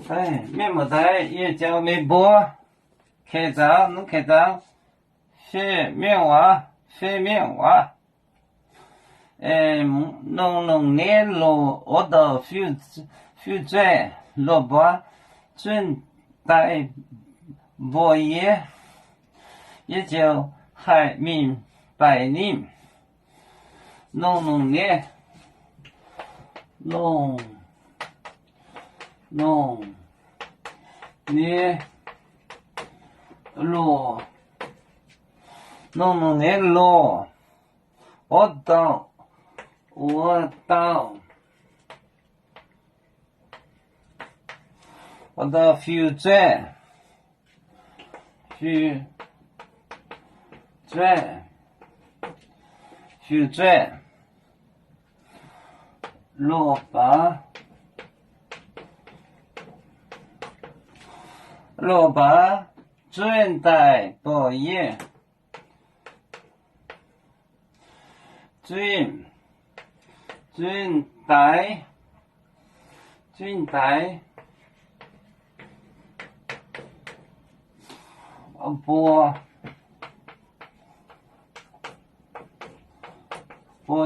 哎，面不带也叫没波，开张能开张，学面娃，学面娃。弄年路我到非转落巴准带博业，也叫海明白领，弄年弄年路弄年路我到。我到非转落巴准带博业准带博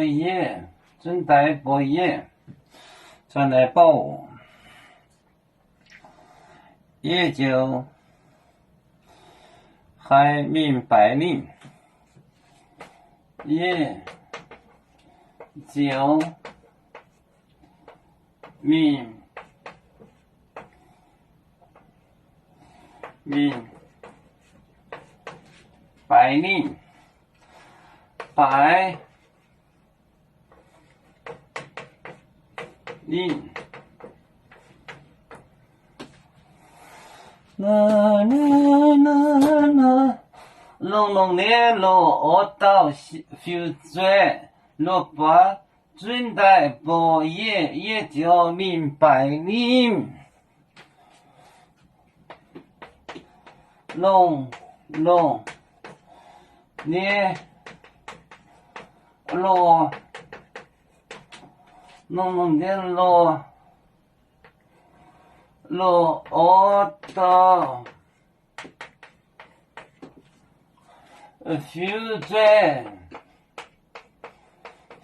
业准带博业传来报也就海明白领也就明白领白领弄年路我到非转落巴准带博业也叫明白领弄年路我到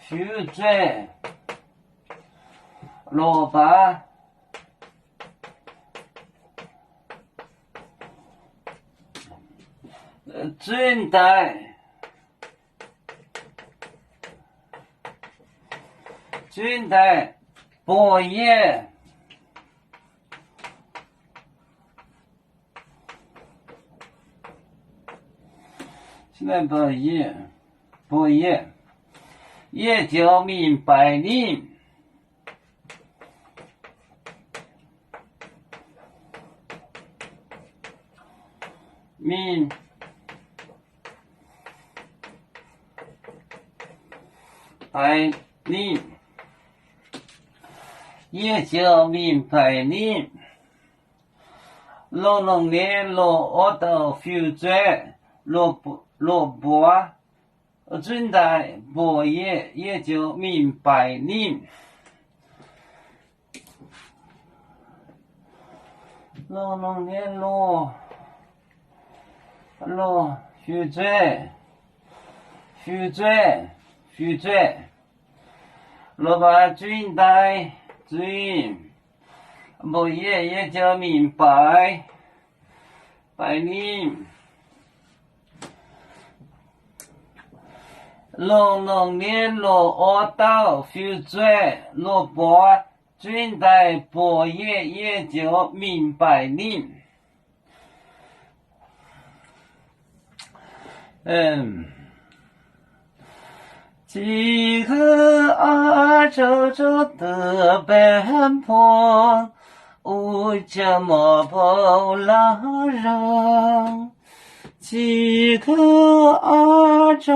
非转落巴准带博业现在博业也叫明白领明白领也叫明白领弄年路我到非转落巴准带博业也叫明白领弄年路非转落巴准带博业也叫明白领弄年路我到非转落巴准带博业也叫明白领几个周周的奔波无这么不拉人几个周